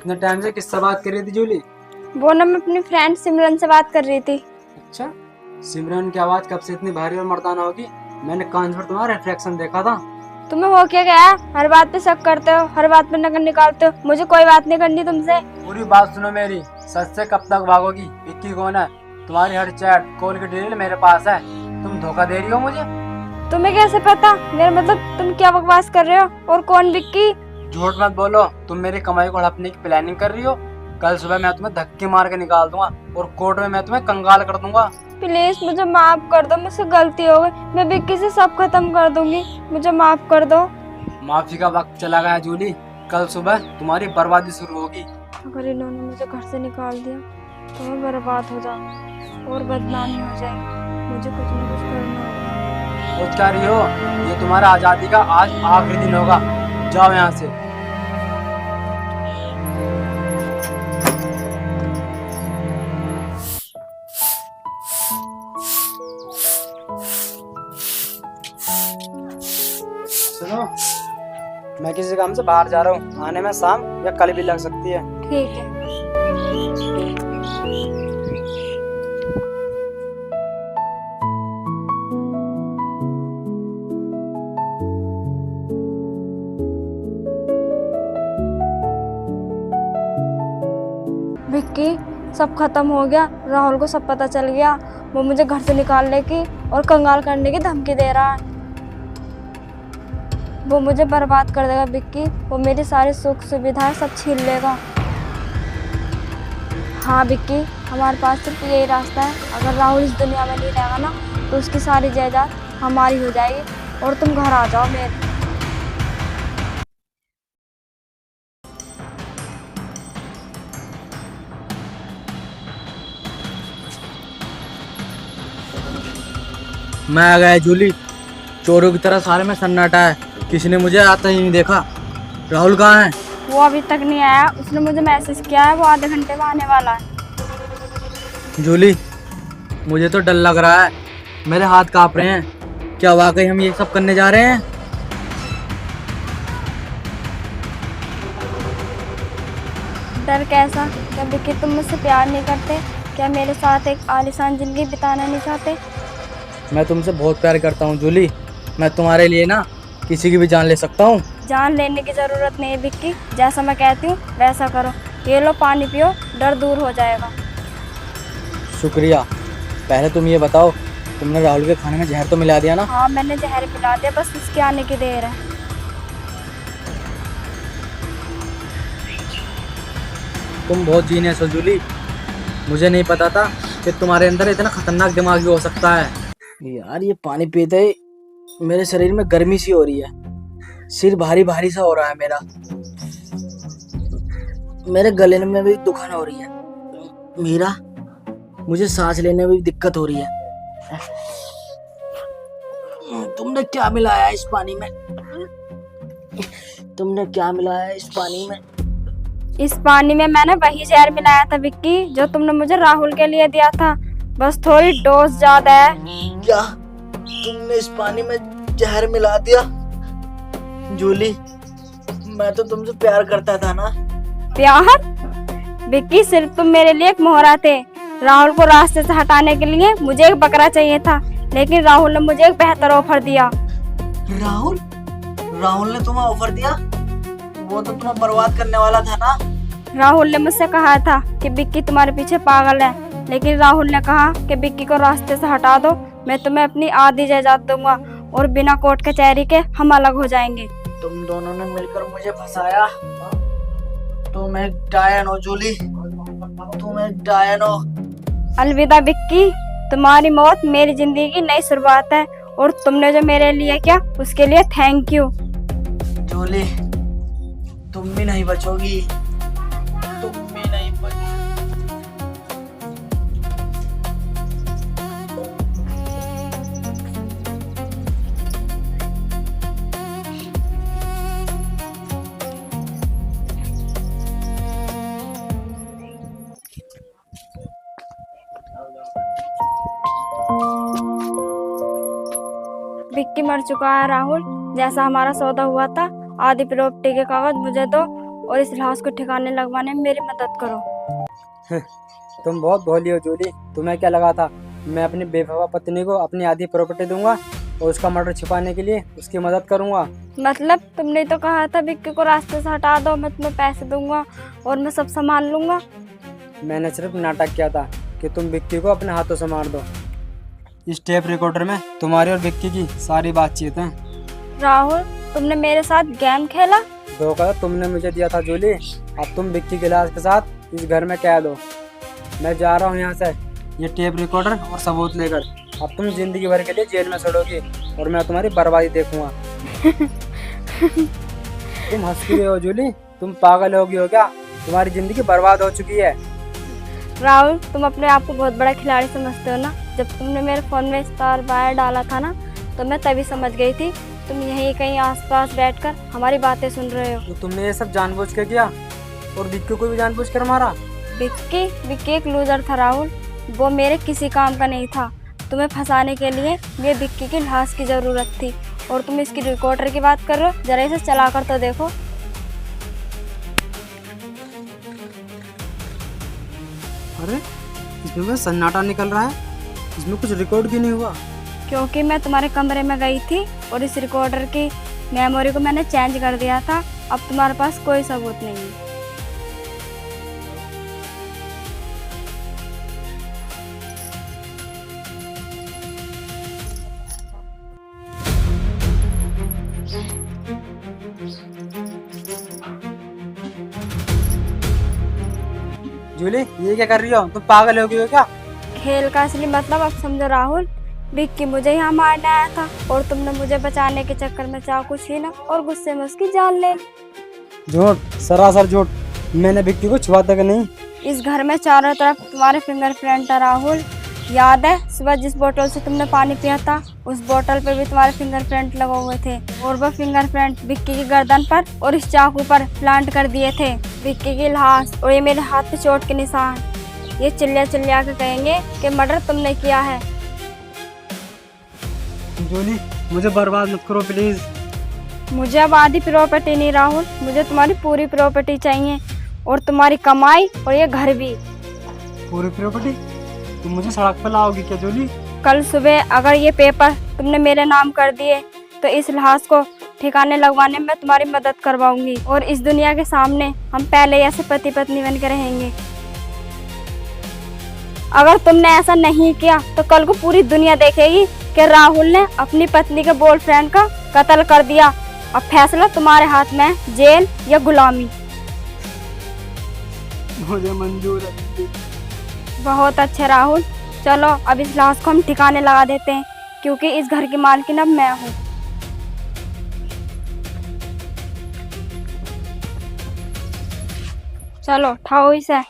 इतने टाइम से किससे बात कर रही थी जूली? वो ना मैं अपनी फ्रेंड सिमरन से बात कर रही थी। अच्छा, सिमरन की आवाज कब से इतनी भारी और मर्दाना होगी? मैंने कान पर तुम्हारा रिफ्लेक्शन देखा था। तुम्हें हो क्या गया? हर बात पे शक करते हो, हर बात पे नकल निकालते हो। मुझे कोई बात नहीं करनी तुमसे। पूरी बात सुनो मेरी। सच से कब तक भागोगी? विक्की कौन है? तुम्हारी हर चैट कॉल की डिटेल मेरे पास है। तुम धोखा दे रही हो मुझे। तुम्हें कैसे पता? मेरा मतलब तुम क्या बकवास कर रहे हो? और कौन विक्की? झूठ मत बोलो। तुम मेरी कमाई को हड़पने की प्लानिंग कर रही हो। कल सुबह मैं तुम्हें धक्के मार के निकाल दूंगा और कोर्ट में मैं तुम्हें कंगाल कर दूंगा। प्लीज मुझे माफ कर दो, मुझसे गलती हो गई। मैं विक्की से सब खत्म कर दूंगी, मुझे माफ कर दो। माफी का वक्त चला गया जूली। कल सुबह तुम्हारी बर्बादी शुरू होगी। अगर इन्होंने मुझे घर से निकाल दिया तो मैं बर्बाद हो जाऊंगी और बदनामी हो जाएगी। मुझे कुछ न कुछ करना होगा। सोच क्या रही हो? ये तुम्हारा आजादी का आज आखिरी दिन होगा। जाओ यहाँ से। सुनो, मैं किसी काम से बाहर जा रहा हूँ। आने में शाम या कल भी लग सकती है। ठीक है। विक्की, सब खत्म हो गया। राहुल को सब पता चल गया। वो मुझे घर से निकालने की और कंगाल करने की धमकी दे रहा है। वो मुझे बर्बाद कर देगा विक्की। वो मेरी सारी सुख सुविधाएं सब छीन लेगा। हाँ विक्की, हमारे पास सिर्फ यही रास्ता है। अगर राहुल इस दुनिया में नहीं रहेगा ना तो उसकी सारी जायदाद हमारी हो जाएगी और तुम घर आ जाओ मेरे। मैं आ गया जूली। चोरों की तरह सारे में सन्नाटा है। किसी ने मुझे आता ही नहीं देखा। राहुल कहाँ है? वो अभी तक नहीं आया। उसने मुझे मैसेज किया है, वो आधे घंटे में आने वाला है। जूली, मुझे तो डर लग रहा है। मेरे हाथ कांप रहे हैं। क्या वाकई हम ये सब करने जा रहे हैं? डर कैसा? क्या विक्की तुम मुझसे प्यार नहीं करते? क्या मेरे साथ एक आलीशान जिंदगी बिताना नहीं चाहते? मैं तुमसे बहुत प्यार करता हूँ जूली। मैं तुम्हारे लिए ना किसी की भी जान ले सकता हूँ। जान लेने की जरूरत नहीं है विक्की। जैसा मैं कहती हूँ वैसा करो। ये लो पानी पियो, डर दूर हो जाएगा। शुक्रिया। पहले तुम ये बताओ, तुमने राहुल के खाने में जहर तो मिला दिया ना? हाँ मैंने जहर मिला दिया, बस उसके आने की देर है। तुम बहुत जीनियस हो जूली। मुझे नहीं पता था कि तुम्हारे अंदर इतना खतरनाक दिमाग भी हो सकता है। यार ये पानी पीते ही मेरे शरीर में गर्मी सी हो रही है। सिर भारी भारी सा हो रहा है मेरा। मेरे गले में भी दुखान हो रही है। मीरा, मुझे सांस लेने में भी दिक्कत हो रही है। तुमने क्या मिलाया इस पानी में? तुमने क्या मिलाया इस पानी में? इस पानी में मैंने वही जहर मिलाया था विक्की, जो तुमने मुझे राहुल के लिए दिया था। बस थोड़ी डोज ज्यादा है। क्या तुमने इस पानी में जहर मिला दिया? जूली, मैं तो तुमसे प्यार करता था ना। प्यार? विक्की, सिर्फ तुम मेरे लिए एक मोहरा थे। राहुल को रास्ते से हटाने के लिए मुझे एक बकरा चाहिए था, लेकिन राहुल ने मुझे एक बेहतर ऑफर दिया। राहुल? राहुल ने तुम्हें ऑफर दिया? वो तो तुम्हें बर्बाद करने वाला था ना। राहुल ने मुझसे कहा था कि विक्की तुम्हारे पीछे पागल है, लेकिन राहुल ने कहा कि विक्की को रास्ते से हटा दो, मैं तुम्हें अपनी आधी जायदाद दूंगा और बिना कोर्ट कचहरी के हम अलग हो जाएंगे। तुम दोनों ने मिलकर मुझे फंसाया। तुम एक डायन हो जूली, तुम एक डायन हो। अलविदा विक्की, तुम्हारी मौत मेरी जिंदगी की नई शुरुआत है और तुमने जो मेरे लिए किया उसके लिए थैंक यू। जूली, तुम भी नहीं बचोगी। तुम भी नहीं बचोगी। विक्की मर चुका है राहुल। जैसा हमारा सौदा हुआ था, आधी प्रॉपर्टी के कागज मुझे दो और इस लाश को ठिकाने लगवाने में मेरी मदद करो। तुम बहुत भोली हो जूली। तुम्हें क्या लगा था मैं अपनी बेवफा पत्नी को अपनी आधी प्रॉपर्टी दूंगा और उसका मर्डर छिपाने के लिए उसकी मदद करूंगा? मतलब तुमने तो कहा था विक्की को रास्ते से हटा दो, मैं तुम्हें पैसे दूंगा और मैं सब संभाल लूंगा। मैंने सिर्फ नाटक किया था कि तुम विक्की को अपने हाथों से मार दो। इस टेप रिकॉर्डर में तुम्हारी और विक्की की सारी बातचीत है। राहुल, तुमने मेरे साथ गेम खेला। धोखा तुमने मुझे दिया था जूली। अब तुम विक्की के लाश के साथ इस घर में कैद हो। मैं जा रहा हूँ यहाँ से ये टेप रिकॉर्डर और सबूत लेकर। अब तुम जिंदगी भर के लिए जेल में सड़ोगी और मैं तुम्हारी बर्बादी देखूंगा। तुम हंस रही हो जूली? तुम पागल हो गई हो क्या? तुम्हारी जिंदगी बर्बाद हो चुकी है। राहुल, तुम अपने आप को बहुत बड़ा खिलाड़ी समझते हो ना। जब तुमने मेरे फोन में स्टार वायर डाला था ना, तो मैं तभी समझ गई थी तुम यहीं कहीं आसपास बैठकर हमारी बातें सुन रहे हो। तो तुमने ये सब जानबूझ के किया और विक्की को भी जानबूझ कर मारा? विक्की एक लूजर था राहुल, वो मेरे किसी काम का नहीं था। तुम्हें फंसाने के लिए मुझे विक्की की लाश की जरूरत थी और तुम इसकी रिकॉर्डर की बात कर रहे हो। जरा इसे चला कर तो देखो। अरे इसमें बस सन्नाटा निकल रहा है, इसमें कुछ रिकॉर्ड क्यों नहीं हुआ? क्योंकि मैं तुम्हारे कमरे में गई थी और इस रिकॉर्डर की मेमोरी को मैंने चेंज कर दिया था। अब तुम्हारे पास कोई सबूत नहीं है। जूली ये क्या कर रही हो? तुम पागल हो गई हो क्या? खेल का असली मतलब अब समझो राहुल। विक्की मुझे यहाँ मारने आया था और तुमने मुझे बचाने के चक्कर में चाकू छीना और गुस्से में उसकी जान ले ली। झूठ, सरासर झूठ। मैंने विक्की को छुआ तक नहीं। इस घर में चारों तरफ तुम्हारे फिंगरप्रिंट है राहुल। याद है सुबह जिस बोतल से तुमने पानी पिया था, उस बोतल पे भी तुम्हारे फिंगरप्रिंट लगे हुए थे और वो फिंगरप्रिंट विक्की की गर्दन पर और इस चाकू पर प्लांट कर दिए थे। विक्की की लाश और ये मेरे हाथ पे चोट के निशान। ये चिल्ला चिल्ला के कहेंगे कि मर्डर तुमने किया है। जूली मुझे बर्बाद मत करो प्लीज। मुझे अब आधी प्रॉपर्टी नहीं राहुल, मुझे तुम्हारी पूरी प्रॉपर्टी चाहिए और तुम्हारी कमाई और ये घर भी। पूरी प्रॉपर्टी? तुम मुझे सड़क पर लाओगी क्या जूली? कल सुबह अगर ये पेपर तुमने मेरे नाम कर दिए तो इस लाश को ठिकाने लगवाने में तुम्हारी मदद करवाऊंगी और इस दुनिया के सामने हम पहले ऐसे पति पत्नी बन के रहेंगे। अगर तुमने ऐसा नहीं किया तो कल को पूरी दुनिया देखेगी कि राहुल ने अपनी पत्नी के बॉयफ्रेंड का कत्ल कर दिया। अब फैसला तुम्हारे हाथ में, जेल या गुलामी। मुझे मंजूर है। बहुत अच्छे राहुल, चलो अब इस लाश को हम ठिकाने लगा देते हैं क्योंकि इस घर की मालकिन अब मैं हूँ। चलो उठाओ इसे।